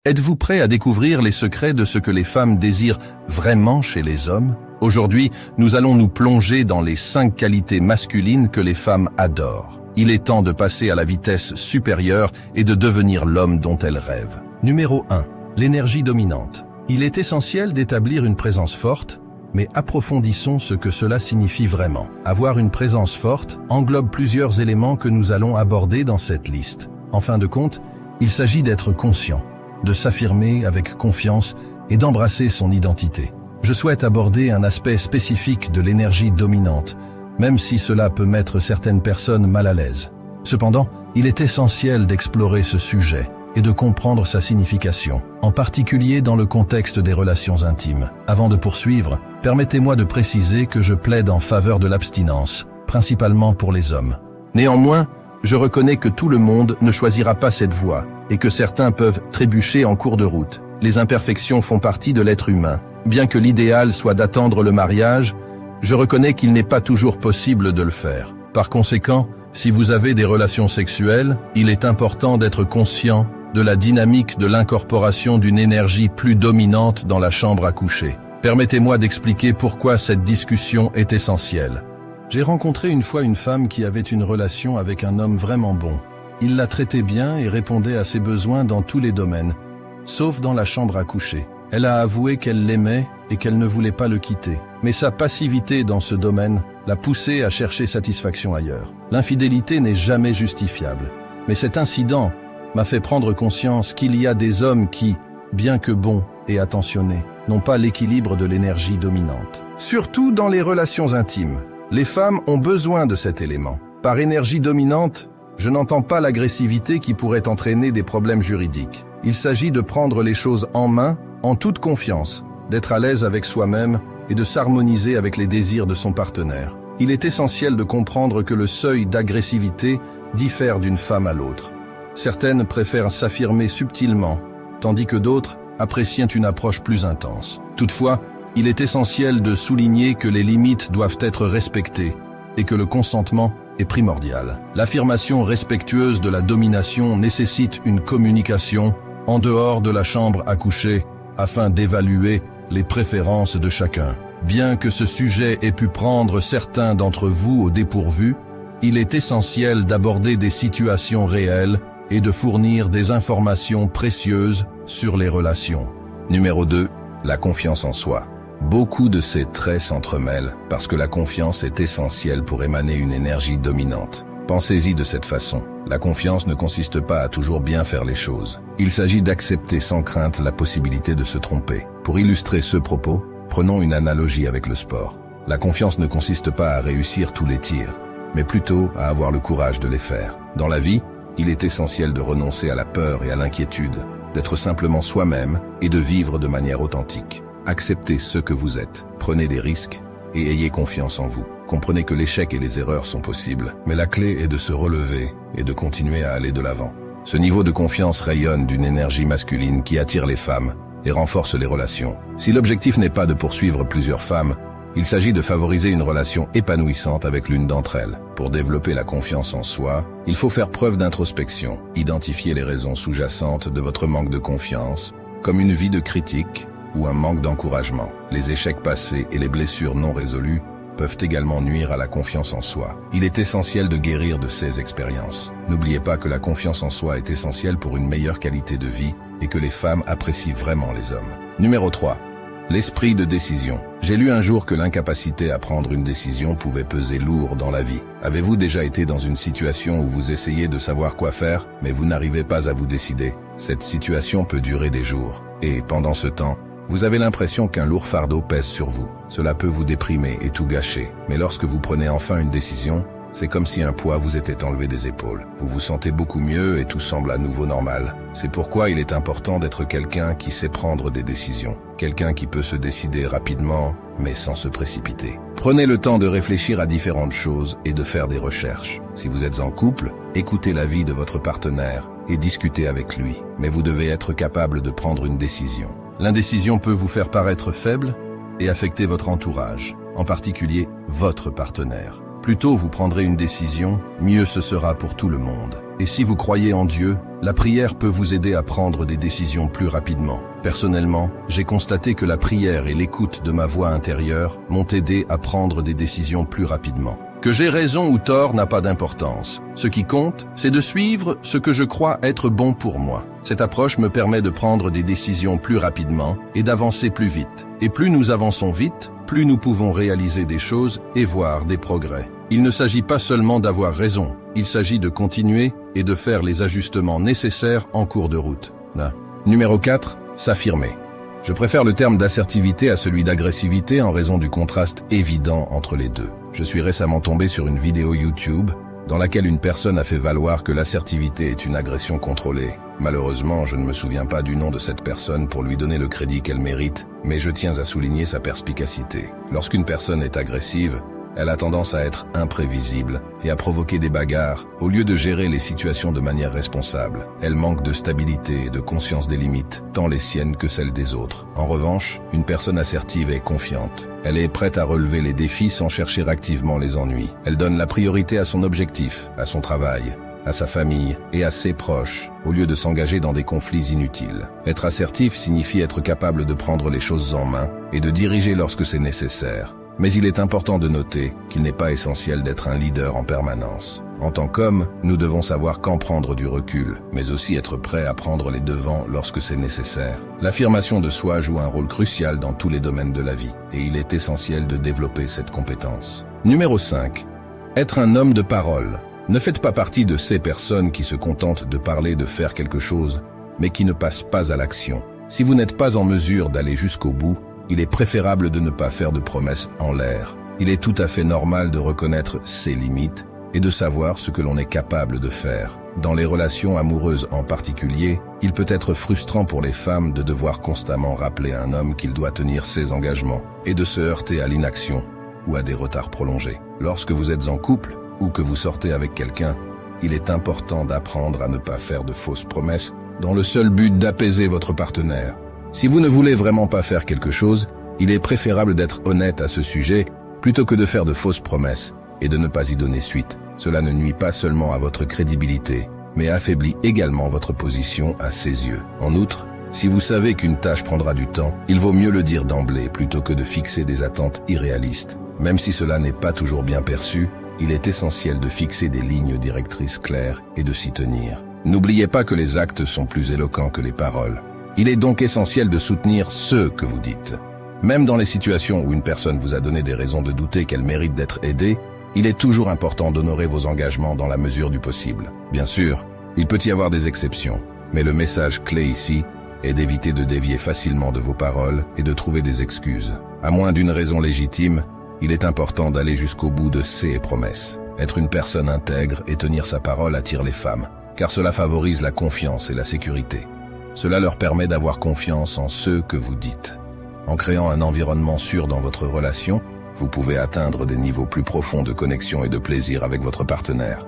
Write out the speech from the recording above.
Êtes-vous prêt à découvrir les secrets de ce que les femmes désirent vraiment chez les hommes? Aujourd'hui, nous allons nous plonger dans les 5 qualités masculines que les femmes adorent. Il est temps de passer à la vitesse supérieure et de devenir l'homme dont elles rêvent. Numéro 1. L'énergie dominante. Il est essentiel d'établir une présence forte, mais approfondissons ce que cela signifie vraiment. Avoir une présence forte englobe plusieurs éléments que nous allons aborder dans cette liste. En fin de compte, il s'agit d'être conscient, de s'affirmer avec confiance et d'embrasser son identité. Je souhaite aborder un aspect spécifique de l'énergie dominante, même si cela peut mettre certaines personnes mal à l'aise. Cependant, il est essentiel d'explorer ce sujet et de comprendre sa signification, en particulier dans le contexte des relations intimes. Avant de poursuivre, permettez-moi de préciser que je plaide en faveur de l'abstinence, principalement pour les hommes. Néanmoins, je reconnais que tout le monde ne choisira pas cette voie et que certains peuvent trébucher en cours de route. Les imperfections font partie de l'être humain. Bien que l'idéal soit d'attendre le mariage, je reconnais qu'il n'est pas toujours possible de le faire. Par conséquent, si vous avez des relations sexuelles, il est important d'être conscient de la dynamique de l'incorporation d'une énergie plus dominante dans la chambre à coucher. Permettez-moi d'expliquer pourquoi cette discussion est essentielle. J'ai rencontré une fois une femme qui avait une relation avec un homme vraiment bon. Il la traitait bien et répondait à ses besoins dans tous les domaines, sauf dans la chambre à coucher. Elle a avoué qu'elle l'aimait et qu'elle ne voulait pas le quitter. Mais sa passivité dans ce domaine l'a poussée à chercher satisfaction ailleurs. L'infidélité n'est jamais justifiable. Mais cet incident m'a fait prendre conscience qu'il y a des hommes qui, bien que bons et attentionnés, n'ont pas l'équilibre de l'énergie dominante. Surtout dans les relations intimes. Les femmes ont besoin de cet élément. Par énergie dominante, je n'entends pas l'agressivité qui pourrait entraîner des problèmes juridiques. Il s'agit de prendre les choses en main, en toute confiance, d'être à l'aise avec soi-même et de s'harmoniser avec les désirs de son partenaire. Il est essentiel de comprendre que le seuil d'agressivité diffère d'une femme à l'autre. Certaines préfèrent s'affirmer subtilement, tandis que d'autres apprécient une approche plus intense. Toutefois, il est essentiel de souligner que les limites doivent être respectées et que le consentement est primordial. L'affirmation respectueuse de la domination nécessite une communication en dehors de la chambre à coucher afin d'évaluer les préférences de chacun. Bien que ce sujet ait pu prendre certains d'entre vous au dépourvu, il est essentiel d'aborder des situations réelles et de fournir des informations précieuses sur les relations. Numéro 2. La confiance en soi. Beaucoup de ces traits s'entremêlent parce que la confiance est essentielle pour émaner une énergie dominante. Pensez-y de cette façon. La confiance ne consiste pas à toujours bien faire les choses. Il s'agit d'accepter sans crainte la possibilité de se tromper. Pour illustrer ce propos, prenons une analogie avec le sport. La confiance ne consiste pas à réussir tous les tirs, mais plutôt à avoir le courage de les faire. Dans la vie, il est essentiel de renoncer à la peur et à l'inquiétude, d'être simplement soi-même et de vivre de manière authentique. Acceptez ce que vous êtes, prenez des risques et ayez confiance en vous. Comprenez que l'échec et les erreurs sont possibles, mais la clé est de se relever et de continuer à aller de l'avant. Ce niveau de confiance rayonne d'une énergie masculine qui attire les femmes et renforce les relations. Si l'objectif n'est pas de poursuivre plusieurs femmes, il s'agit de favoriser une relation épanouissante avec l'une d'entre elles. Pour développer la confiance en soi, il faut faire preuve d'introspection, identifier les raisons sous-jacentes de votre manque de confiance, comme une vie de critique ou un manque d'encouragement. Les échecs passés et les blessures non résolues peuvent également nuire à la confiance en soi. Il est essentiel de guérir de ces expériences. N'oubliez pas que la confiance en soi est essentielle pour une meilleure qualité de vie et que les femmes apprécient vraiment les hommes. Numéro 3. L'esprit de décision. J'ai lu un jour que l'incapacité à prendre une décision pouvait peser lourd dans la vie. Avez-vous déjà été dans une situation où vous essayez de savoir quoi faire, mais vous n'arrivez pas à vous décider? Cette situation peut durer des jours. Et pendant ce temps, vous avez l'impression qu'un lourd fardeau pèse sur vous. Cela peut vous déprimer et tout gâcher. Mais lorsque vous prenez enfin une décision, c'est comme si un poids vous était enlevé des épaules. Vous vous sentez beaucoup mieux et tout semble à nouveau normal. C'est pourquoi il est important d'être quelqu'un qui sait prendre des décisions. Quelqu'un qui peut se décider rapidement, mais sans se précipiter. Prenez le temps de réfléchir à différentes choses et de faire des recherches. Si vous êtes en couple, écoutez l'avis de votre partenaire et discutez avec lui. Mais vous devez être capable de prendre une décision. L'indécision peut vous faire paraître faible et affecter votre entourage, en particulier votre partenaire. Plus tôt vous prendrez une décision, mieux ce sera pour tout le monde. Et si vous croyez en Dieu, la prière peut vous aider à prendre des décisions plus rapidement. Personnellement, j'ai constaté que la prière et l'écoute de ma voix intérieure m'ont aidé à prendre des décisions plus rapidement. Que j'ai raison ou tort n'a pas d'importance. Ce qui compte, c'est de suivre ce que je crois être bon pour moi. Cette approche me permet de prendre des décisions plus rapidement et d'avancer plus vite. Et plus nous avançons vite, plus nous pouvons réaliser des choses et voir des progrès. Il ne s'agit pas seulement d'avoir raison, il s'agit de continuer et de faire les ajustements nécessaires en cours de route. Numéro 4, s'affirmer. Je préfère le terme d'assertivité à celui d'agressivité en raison du contraste évident entre les deux. Je suis récemment tombé sur une vidéo YouTube dans laquelle une personne a fait valoir que l'assertivité est une agression contrôlée. Malheureusement, je ne me souviens pas du nom de cette personne pour lui donner le crédit qu'elle mérite, mais je tiens à souligner sa perspicacité. Lorsqu'une personne est agressive, elle a tendance à être imprévisible et à provoquer des bagarres au lieu de gérer les situations de manière responsable. Elle manque de stabilité et de conscience des limites, tant les siennes que celles des autres. En revanche, une personne assertive est confiante. Elle est prête à relever les défis sans chercher activement les ennuis. Elle donne la priorité à son objectif, à son travail, à sa famille et à ses proches, au lieu de s'engager dans des conflits inutiles. Être assertif signifie être capable de prendre les choses en main et de diriger lorsque c'est nécessaire. Mais il est important de noter qu'il n'est pas essentiel d'être un leader en permanence. En tant qu'homme, nous devons savoir quand prendre du recul, mais aussi être prêt à prendre les devants lorsque c'est nécessaire. L'affirmation de soi joue un rôle crucial dans tous les domaines de la vie, et il est essentiel de développer cette compétence. Numéro 5. Être un homme de parole. Ne faites pas partie de ces personnes qui se contentent de parler de faire quelque chose, mais qui ne passent pas à l'action. Si vous n'êtes pas en mesure d'aller jusqu'au bout, il est préférable de ne pas faire de promesses en l'air. Il est tout à fait normal de reconnaître ses limites et de savoir ce que l'on est capable de faire. Dans les relations amoureuses en particulier, il peut être frustrant pour les femmes de devoir constamment rappeler à un homme qu'il doit tenir ses engagements et de se heurter à l'inaction ou à des retards prolongés. Lorsque vous êtes en couple ou que vous sortez avec quelqu'un, il est important d'apprendre à ne pas faire de fausses promesses dans le seul but d'apaiser votre partenaire. Si vous ne voulez vraiment pas faire quelque chose, il est préférable d'être honnête à ce sujet plutôt que de faire de fausses promesses et de ne pas y donner suite. Cela ne nuit pas seulement à votre crédibilité, mais affaiblit également votre position à ses yeux. En outre, si vous savez qu'une tâche prendra du temps, il vaut mieux le dire d'emblée plutôt que de fixer des attentes irréalistes. Même si cela n'est pas toujours bien perçu, il est essentiel de fixer des lignes directrices claires et de s'y tenir. N'oubliez pas que les actes sont plus éloquents que les paroles. Il est donc essentiel de soutenir ce que vous dites. Même dans les situations où une personne vous a donné des raisons de douter qu'elle mérite d'être aidée, il est toujours important d'honorer vos engagements dans la mesure du possible. Bien sûr, il peut y avoir des exceptions, mais le message clé ici est d'éviter de dévier facilement de vos paroles et de trouver des excuses. À moins d'une raison légitime, il est important d'aller jusqu'au bout de ses promesses. Être une personne intègre et tenir sa parole attire les femmes, car cela favorise la confiance et la sécurité. Cela leur permet d'avoir confiance en ce que vous dites. En créant un environnement sûr dans votre relation, vous pouvez atteindre des niveaux plus profonds de connexion et de plaisir avec votre partenaire.